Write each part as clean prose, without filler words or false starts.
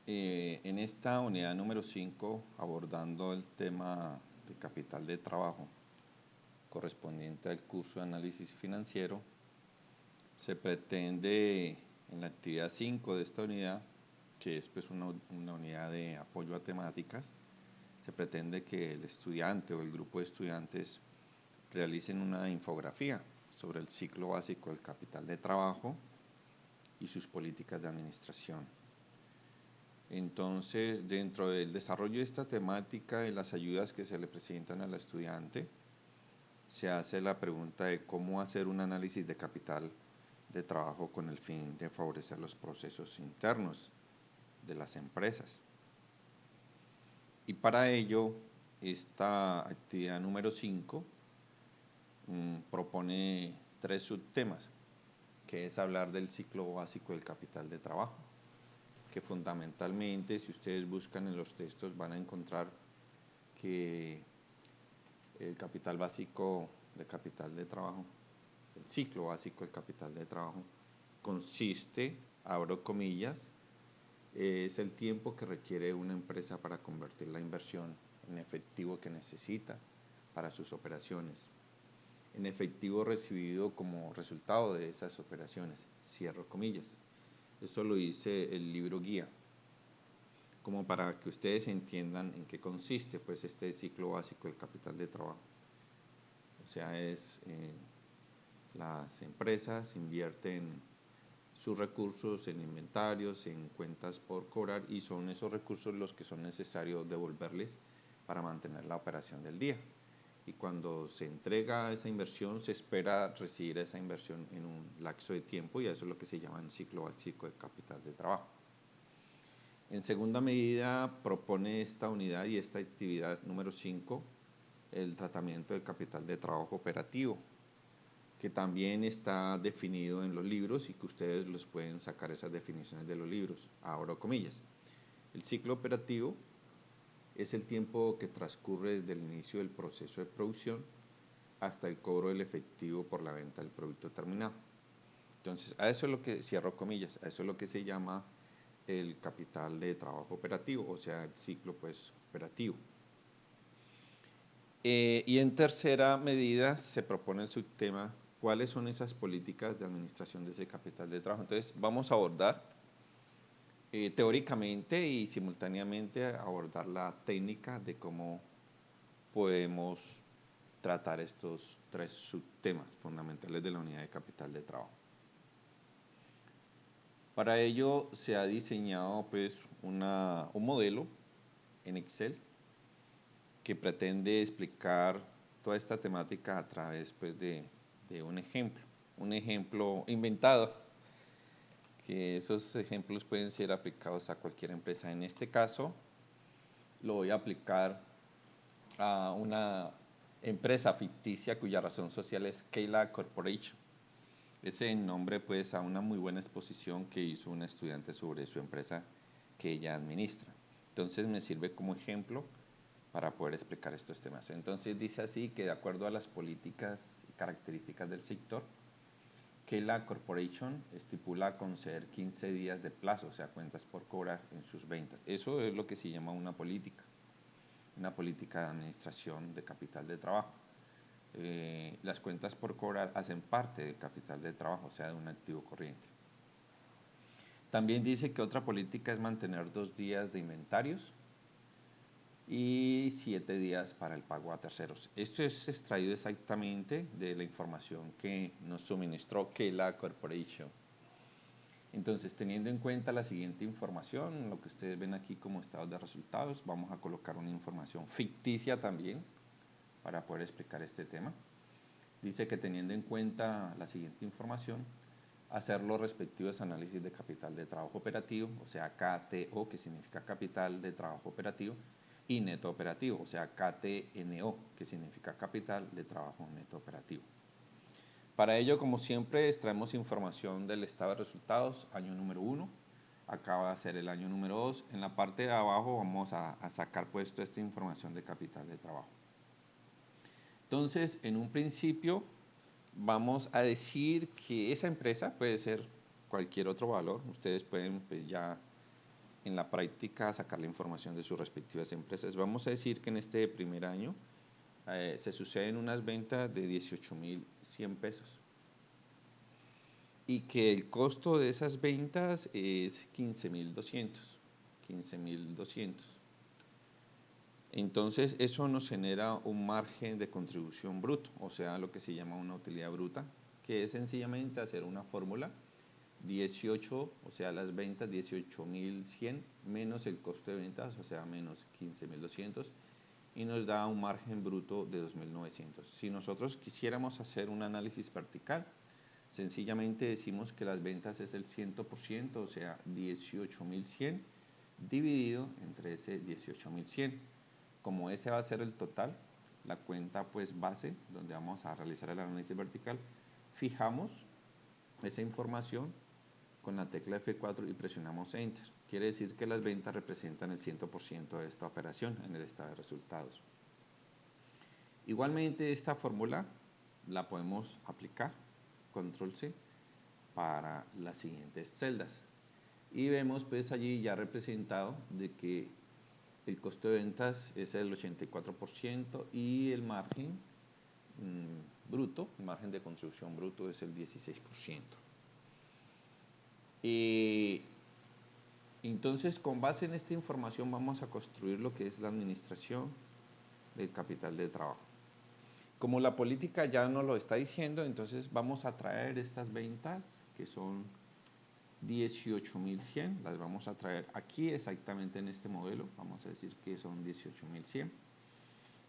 En esta unidad número 5, abordando el tema de capital de trabajo correspondiente al curso de análisis financiero, se pretende en la actividad 5 de esta unidad, que es pues una unidad de apoyo a temáticas, se pretende que el estudiante o el grupo de estudiantes realicen una infografía sobre el ciclo básico del capital de trabajo y sus políticas de administración. Entonces, dentro del desarrollo de esta temática y las ayudas que se le presentan al estudiante, se hace la pregunta de cómo hacer un análisis de capital de trabajo con el fin de favorecer los procesos internos de las empresas. Y para ello, esta actividad número 5 propone 3 subtemas, que es hablar del ciclo básico del capital de trabajo, que fundamentalmente, si ustedes buscan en los textos, van a encontrar que el capital básico de capital de trabajo, el ciclo básico del capital de trabajo, consiste, abro comillas, es el tiempo que requiere una empresa para convertir la inversión en efectivo que necesita para sus operaciones, en efectivo recibido como resultado de esas operaciones, cierro comillas. Esto lo dice el libro guía, como para que ustedes entiendan en qué consiste pues este ciclo básico del capital de trabajo. O sea, las empresas invierten sus recursos en inventarios, en cuentas por cobrar, y son esos recursos los que son necesarios devolverles para mantener la operación del día. Y cuando se entrega esa inversión, se espera recibir esa inversión en un lapso de tiempo, y eso es lo que se llama el ciclo básico de capital de trabajo. En segunda medida, propone esta unidad y esta actividad número 5 el tratamiento del capital de trabajo operativo, que también está definido en los libros y que ustedes los pueden sacar esas definiciones de los libros, abro comillas. El ciclo operativo es el tiempo que transcurre desde el inicio del proceso de producción hasta el cobro del efectivo por la venta del producto terminado. Entonces, a eso es lo que, cierro comillas, a eso es lo que se llama el capital de trabajo operativo, o sea, el ciclo pues operativo. Y en tercera medida se propone el subtema, ¿cuáles son esas políticas de administración de ese capital de trabajo? Entonces, vamos a abordar teóricamente y simultáneamente abordar la técnica de cómo podemos tratar estos 3 subtemas fundamentales de la unidad de capital de trabajo. Para ello se ha diseñado pues un modelo en Excel que pretende explicar toda esta temática a través pues, de un ejemplo inventado, que esos ejemplos pueden ser aplicados a cualquier empresa. En este caso, lo voy a aplicar a una empresa ficticia cuya razón social es Keila Corporation. Ese nombre pues a una muy buena exposición que hizo una estudiante sobre su empresa que ella administra. Entonces me sirve como ejemplo para poder explicar estos temas. Entonces dice así que de acuerdo a las políticas y características del sector, que la corporation estipula conceder 15 días de plazo, o sea, cuentas por cobrar en sus ventas. Eso es lo que se llama una política de administración de capital de trabajo. Las cuentas por cobrar hacen parte del capital de trabajo, o sea, de un activo corriente. También dice que otra política es mantener 2 días de inventarios y 7 días para el pago a terceros. Esto es extraído exactamente de la información que nos suministró Keila Corporation. Entonces, teniendo en cuenta la siguiente información, lo que ustedes ven aquí como estados de resultados, vamos a colocar una información ficticia también para poder explicar este tema. Dice que teniendo en cuenta la siguiente información, hacer los respectivos análisis de capital de trabajo operativo, o sea, KTO, que significa capital de trabajo operativo, y neto operativo, o sea, KTNO, que significa capital de trabajo neto operativo. Para ello, como siempre, extraemos información del estado de resultados, año número 1, acá va a ser el año número 2. En la parte de abajo vamos a sacar pues toda esta información de capital de trabajo. Entonces, en un principio, vamos a decir que esa empresa puede ser cualquier otro valor. Ustedes pueden pues ya en la práctica sacar la información de sus respectivas empresas. Vamos a decir que en este primer año se suceden unas ventas de 18.100 pesos y que el costo de esas ventas es 15.200. Entonces eso nos genera un margen de contribución bruto, o sea, lo que se llama una utilidad bruta, que es sencillamente hacer una fórmula 18, o sea, las ventas 18.100 menos el costo de ventas, o sea, menos 15.200, y nos da un margen bruto de 2.900. Si nosotros quisiéramos hacer un análisis vertical, sencillamente decimos que las ventas es el 100%, o sea, 18.100 dividido entre ese 18.100. Como ese va a ser el total, la cuenta pues base, donde vamos a realizar el análisis vertical, fijamos esa información con la tecla F4 y presionamos Enter. Quiere decir que las ventas representan el 100% de esta operación en el estado de resultados. Igualmente esta fórmula la podemos aplicar, control C, para las siguientes celdas. Y vemos pues allí ya representado de que el costo de ventas es el 84% y el margen bruto, el margen de contribución bruto es el 16%. Entonces, con base en esta información vamos a construir lo que es la administración del capital de trabajo. Como la política ya nos lo está diciendo, entonces vamos a traer estas ventas que son 18.100, las vamos a traer aquí exactamente en este modelo, vamos a decir que son 18.100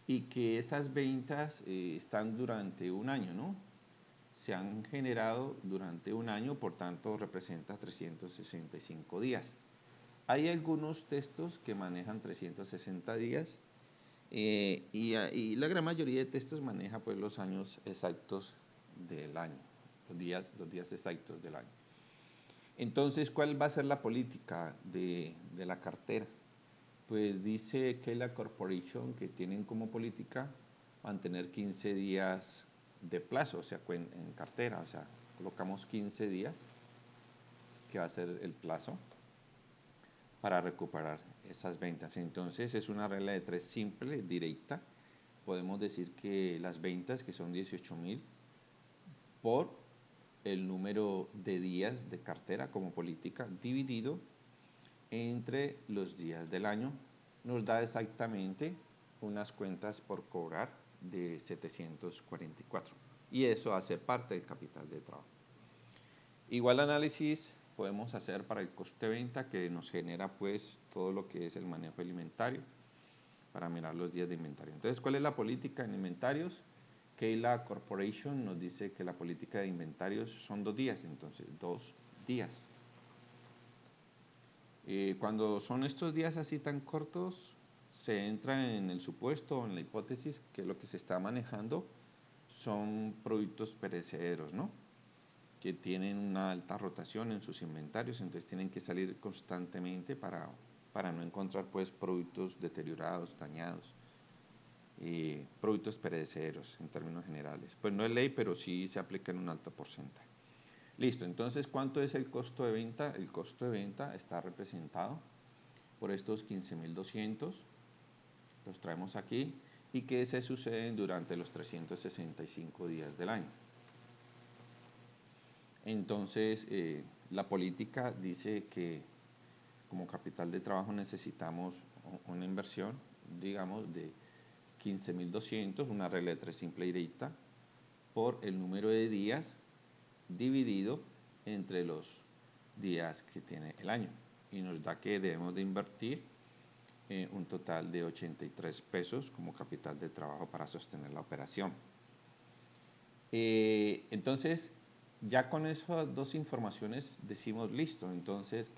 y que esas ventas están durante un año, ¿no? Se han generado durante un año, por tanto representa 365 días. Hay algunos textos que manejan 360 días y la gran mayoría de textos maneja pues los años exactos del año, los días exactos del año. Entonces, ¿cuál va a ser la política de la cartera? Pues dice que la corporation que tienen como política mantener 15 días de plazo, o sea, en cartera, o sea, colocamos 15 días, que va a ser el plazo para recuperar esas ventas. Entonces, es una regla de tres simple, directa. Podemos decir que las ventas, que son 18.000, por el número de días de cartera como política, dividido entre los días del año, nos da exactamente unas cuentas por cobrar de 744. Y eso hace parte del capital de trabajo. Igual análisis podemos hacer para el coste de venta, que nos genera pues todo lo que es el manejo del inventario, para mirar los días de inventario. Entonces, ¿cuál es la política en inventarios? Keila Corporation nos dice que la política de inventarios son 2 días, entonces 2 días. Cuando son estos días así tan cortos, se entra en el supuesto o en la hipótesis que lo que se está manejando son productos perecederos, ¿no? Que tienen una alta rotación en sus inventarios, entonces tienen que salir constantemente para no encontrar pues productos deteriorados, dañados, productos perecederos en términos generales. Pues no es ley, pero sí se aplica en un alto porcentaje. Listo, entonces, ¿cuánto es el costo de venta? El costo de venta está representado por estos 15.200, los traemos aquí, y que se suceden durante los 365 días del año. Entonces, la política dice que como capital de trabajo necesitamos una inversión, digamos, de 15.200, una regla de tres simple y directa, por el número de días dividido entre los días que tiene el año. Y nos da que debemos de invertir un total de 83 pesos como capital de trabajo para sostener la operación. Entonces, ya con esas dos informaciones decimos listo. Entonces,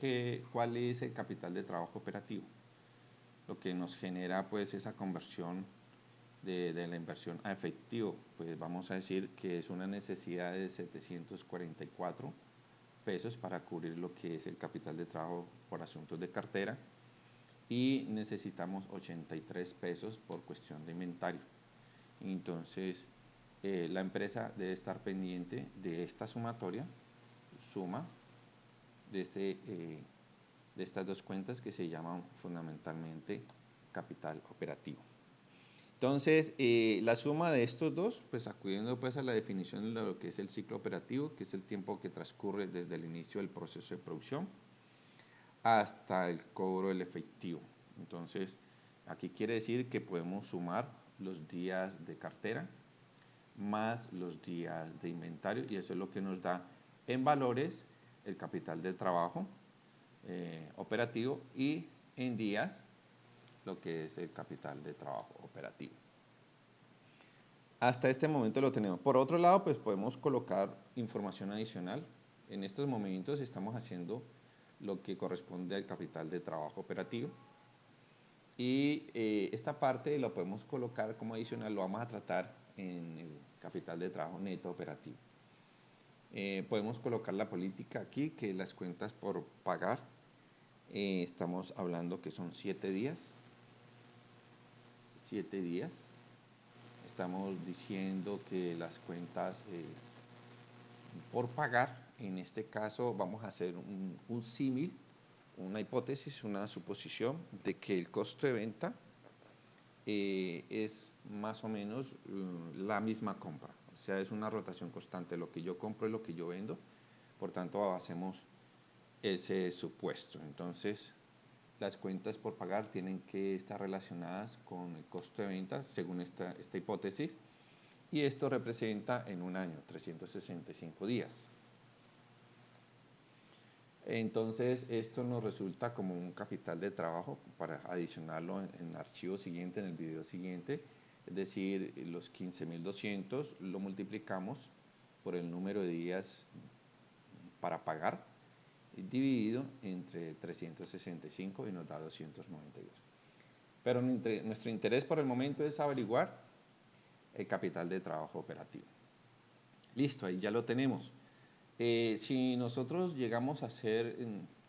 ¿cuál es el capital de trabajo operativo? Lo que nos genera pues esa conversión de la inversión a efectivo, pues vamos a decir que es una necesidad de 744 pesos para cubrir lo que es el capital de trabajo por asuntos de cartera y necesitamos 83 pesos por cuestión de inventario. Entonces, la empresa debe estar pendiente de esta sumatoria, suma de de estas dos cuentas que se llaman fundamentalmente capital operativo. Entonces, la suma de estos dos, pues acudiendo pues a la definición de lo que es el ciclo operativo, que es el tiempo que transcurre desde el inicio del proceso de producción hasta el cobro del efectivo. Entonces, aquí quiere decir que podemos sumar los días de cartera más los días de inventario, y eso es lo que nos da en valores el capital de trabajo operativo, y en días lo que es el capital de trabajo operativo. Hasta este momento lo tenemos. Por otro lado, pues podemos colocar información adicional. En estos momentos estamos haciendo lo que corresponde al capital de trabajo operativo, y esta parte lo podemos colocar como adicional, lo vamos a tratar en el capital de trabajo neto operativo. Podemos colocar la política aquí, que las cuentas por pagar, estamos hablando que son 7 días. 7 días. Estamos diciendo que las cuentas por pagar, en este caso vamos a hacer un símil, una hipótesis, una suposición de que el costo de venta es más o menos la misma compra, o sea, es una rotación constante, lo que yo compro es lo que yo vendo, por tanto hacemos ese supuesto. Entonces, las cuentas por pagar tienen que estar relacionadas con el costo de ventas según esta hipótesis, y esto representa en un año 365 días. Entonces, esto nos resulta como un capital de trabajo para adicionarlo en el archivo siguiente, en el video siguiente, es decir, los 15.200 lo multiplicamos por el número de días para pagar, dividido entre 365 y nos da 292. Pero nuestro interés por el momento es averiguar el capital de trabajo operativo. Listo, ahí ya lo tenemos. Si nosotros llegamos a hacer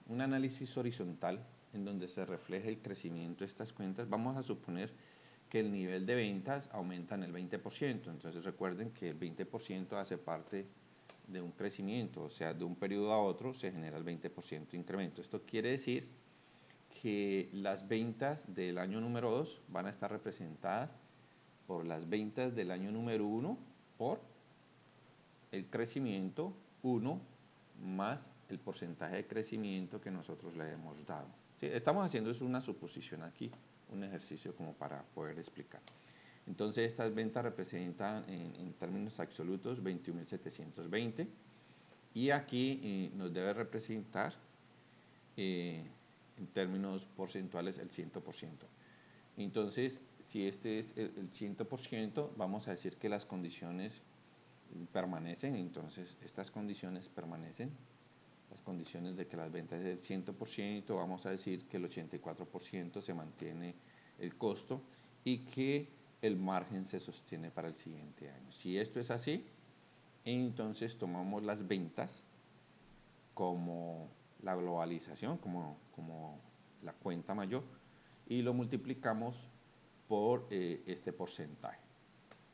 un análisis horizontal en donde se refleje el crecimiento de estas cuentas, vamos a suponer que el nivel de ventas aumenta en el 20%. Entonces recuerden que el 20% hace parte de un crecimiento, o sea, de un periodo a otro se genera el 20% de incremento. Esto quiere decir que las ventas del año número 2 van a estar representadas por las ventas del año número 1 por el crecimiento 1 más el porcentaje de crecimiento que nosotros le hemos dado. ¿Sí? Estamos haciendo es una suposición aquí, un ejercicio como para poder explicar. Entonces, estas ventas representan en términos absolutos 21.720, y aquí nos debe representar en términos porcentuales el 100%. Entonces, si este es el 100%, vamos a decir que las condiciones permanecen. Entonces, estas condiciones permanecen. Las condiciones de que las ventas es del 100%, vamos a decir que el 84% se mantiene el costo y que el margen se sostiene para el siguiente año. Si esto es así, entonces tomamos las ventas como la globalización, como la cuenta mayor, y lo multiplicamos por este porcentaje.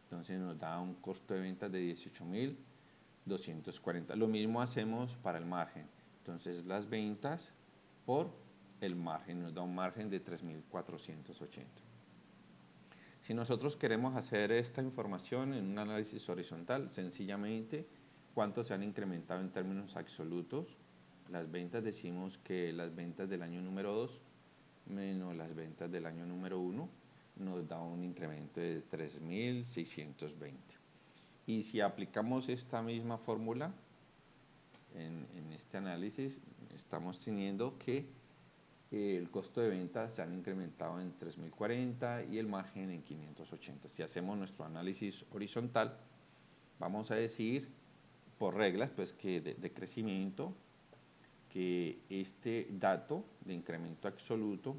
Entonces nos da un costo de ventas de 18.240. Lo mismo hacemos para el margen. Entonces las ventas por el margen nos da un margen de 3.480. Si nosotros queremos hacer esta información en un análisis horizontal, sencillamente, ¿cuánto se han incrementado en términos absolutos? Las ventas, decimos que las ventas del año número 2 menos las ventas del año número 1 nos da un incremento de 3.620. Y si aplicamos esta misma fórmula en este análisis, estamos teniendo que el costo de venta se han incrementado en 3.040 y el margen en 580. Si hacemos nuestro análisis horizontal, vamos a decir por reglas pues que de crecimiento, que este dato de incremento absoluto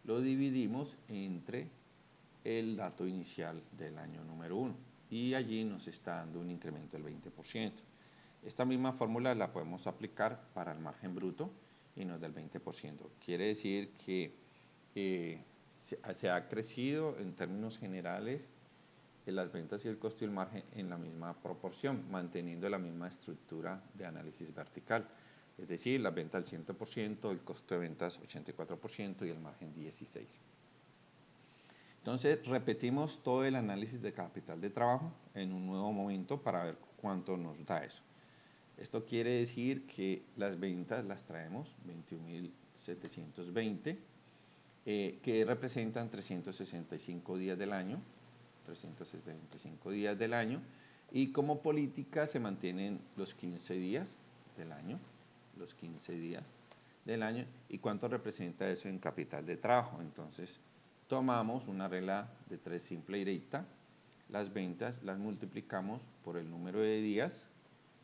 lo dividimos entre el dato inicial del año número 1, y allí nos está dando un incremento del 20%. Esta misma fórmula la podemos aplicar para el margen bruto y nos da el 20%. Quiere decir que se ha crecido en términos generales las ventas y el costo y el margen en la misma proporción, manteniendo la misma estructura de análisis vertical. Es decir, las ventas al 100%, el costo de ventas 84% y el margen 16%. Entonces, repetimos todo el análisis de capital de trabajo en un nuevo momento para ver cuánto nos da eso. Esto quiere decir que las ventas las traemos 21.720, que representan 365 días del año, 375 días del año, y como política se mantienen los 15 días del año, los 15 días del año. ¿Y cuánto representa eso en capital de trabajo? Entonces, tomamos una regla de 3 simple y directa, las ventas las multiplicamos por el número de días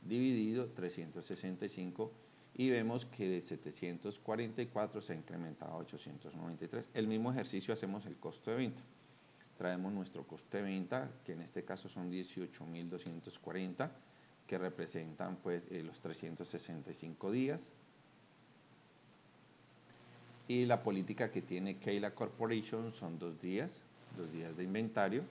dividido 365 y vemos que de 744 se ha incrementado a 893. El mismo ejercicio hacemos el costo de venta. Traemos nuestro costo de venta, que en este caso son 18.240, que representan pues los 365 días. Y la política que tiene Keila Corporation son 2 días, 2 días de inventario,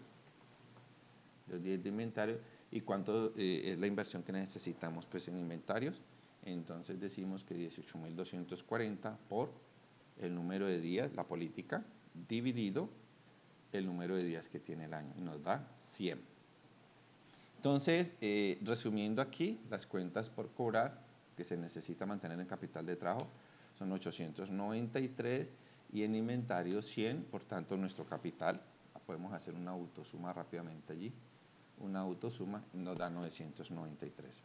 2 días de inventario. ¿Y cuánto es la inversión que necesitamos pues en inventarios? Entonces decimos que 18.240 por el número de días, la política, dividido el número de días que tiene el año, y nos da 100. Entonces, resumiendo aquí, las cuentas por cobrar que se necesita mantener en capital de trabajo son 893 y en inventario 100, por tanto nuestro capital, podemos hacer una autosuma rápidamente allí, una autosuma nos da 993.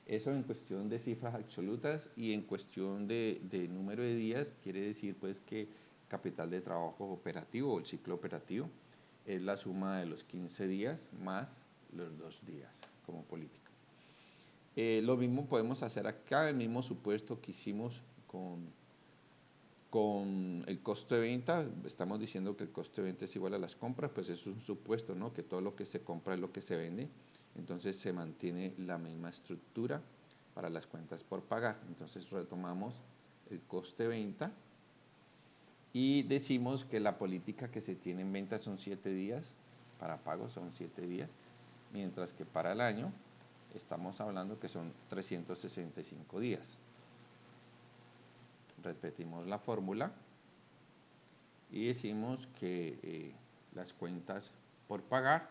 Eso en cuestión de cifras absolutas, y en cuestión de número de días quiere decir pues que capital de trabajo operativo o el ciclo operativo es la suma de los 15 días más los 2 días como política. Lo mismo podemos hacer acá, el mismo supuesto que hicimos con el costo de venta. Estamos diciendo que el costo de venta es igual a las compras, pues es un supuesto, ¿no? Que todo lo que se compra es lo que se vende. Entonces se mantiene la misma estructura para las cuentas por pagar. Entonces retomamos el coste de venta y decimos que la política que se tiene en venta son 7 días, para pago son 7 días, mientras que para el año estamos hablando que son 365 días. Repetimos la fórmula y decimos que las cuentas por pagar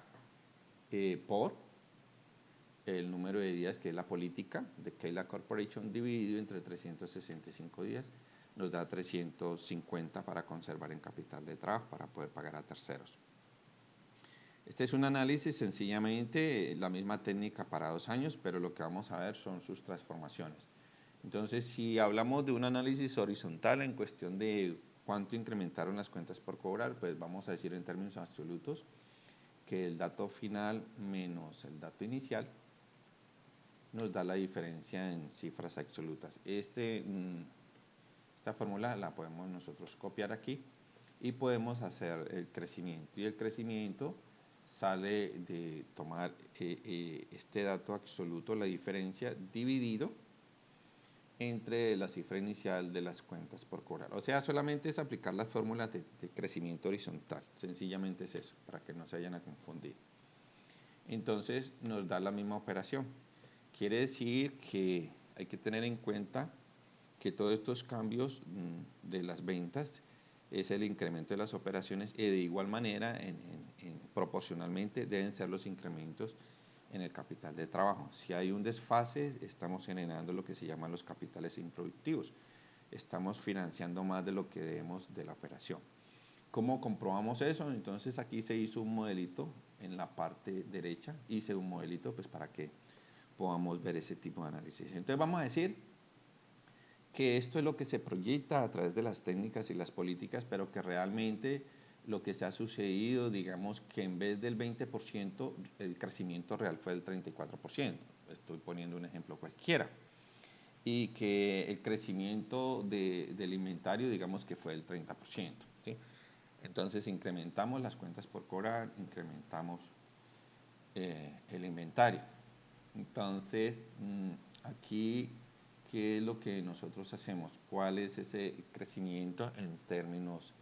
por el número de días, que es la política de Keila Corporation, dividido entre 365 días, nos da 350 para conservar en capital de trabajo, para poder pagar a terceros. Este es un análisis sencillamente, la misma técnica para 2 años, pero lo que vamos a ver son sus transformaciones. Entonces, si hablamos de un análisis horizontal en cuestión de cuánto incrementaron las cuentas por cobrar, pues vamos a decir en términos absolutos que el dato final menos el dato inicial nos da la diferencia en cifras absolutas. Esta fórmula la podemos nosotros copiar aquí y podemos hacer el crecimiento. Y el crecimiento sale de tomar este dato absoluto, la diferencia, dividido entre la cifra inicial de las cuentas por cobrar. O sea, solamente es aplicar la fórmula de crecimiento horizontal. Sencillamente es eso, para que no se vayan a confundir. Entonces nos da la misma operación. Quiere decir que hay que tener en cuenta que todos estos cambios de las ventas es el incremento de las operaciones, y de igual manera, proporcionalmente, deben ser los incrementos en el capital de trabajo. Si hay un desfase, estamos generando lo que se llaman los capitales improductivos. Estamos financiando más de lo que debemos de la operación. ¿Cómo comprobamos eso? Entonces aquí se hizo un modelito en la parte derecha, hice un modelito pues para que podamos ver ese tipo de análisis. Entonces vamos a decir que esto es lo que se proyecta a través de las técnicas y las políticas, pero que realmente lo que se ha sucedido, digamos que en vez del 20%, el crecimiento real fue del 34%. Estoy poniendo un ejemplo cualquiera. Y que el crecimiento del inventario, digamos que fue del 30%. ¿Sí? Entonces incrementamos las cuentas por cobrar, incrementamos el inventario. Entonces, aquí, ¿qué es lo que nosotros hacemos? ¿Cuál es ese crecimiento en términos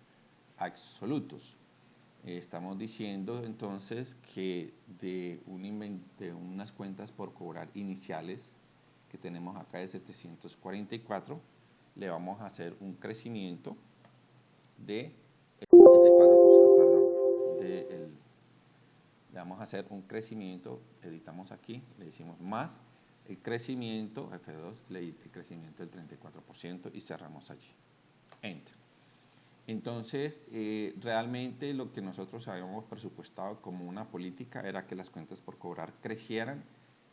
absolutos? Estamos diciendo entonces que de unas cuentas por cobrar iniciales que tenemos acá de 744, le vamos a hacer un crecimiento de 74%, perdón, le vamos a hacer un crecimiento, editamos aquí, le decimos más el crecimiento, F2, el crecimiento del 34% y cerramos allí, Enter. Entonces, realmente lo que nosotros habíamos presupuestado como una política era que las cuentas por cobrar crecieran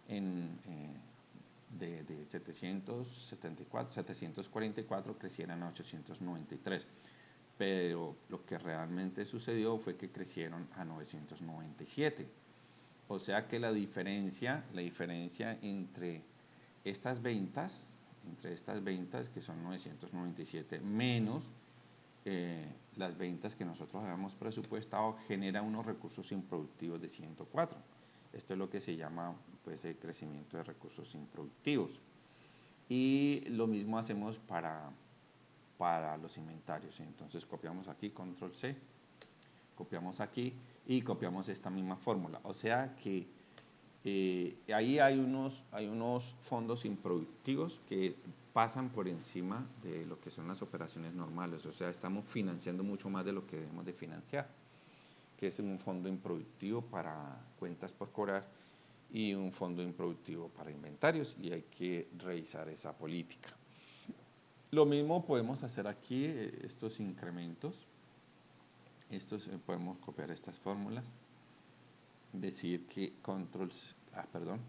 de 744 crecieran a 893. Pero lo que realmente sucedió fue que crecieron a 997. O sea que la diferencia entre estas ventas que son 997 menos las ventas que nosotros habíamos presupuestado, genera unos recursos improductivos de 104. Esto es lo que se llama pues, el crecimiento de recursos improductivos. Y lo mismo hacemos para los inventarios. Entonces copiamos aquí, control C, copiamos aquí y copiamos esta misma fórmula. O sea que ahí hay unos fondos improductivos que pasan por encima de lo que son las operaciones normales. O sea, estamos financiando mucho más de lo que debemos de financiar, que es un fondo improductivo para cuentas por cobrar y un fondo improductivo para inventarios, y hay que revisar esa política. Lo mismo podemos hacer aquí, estos incrementos, podemos copiar estas fórmulas, decir que perdón,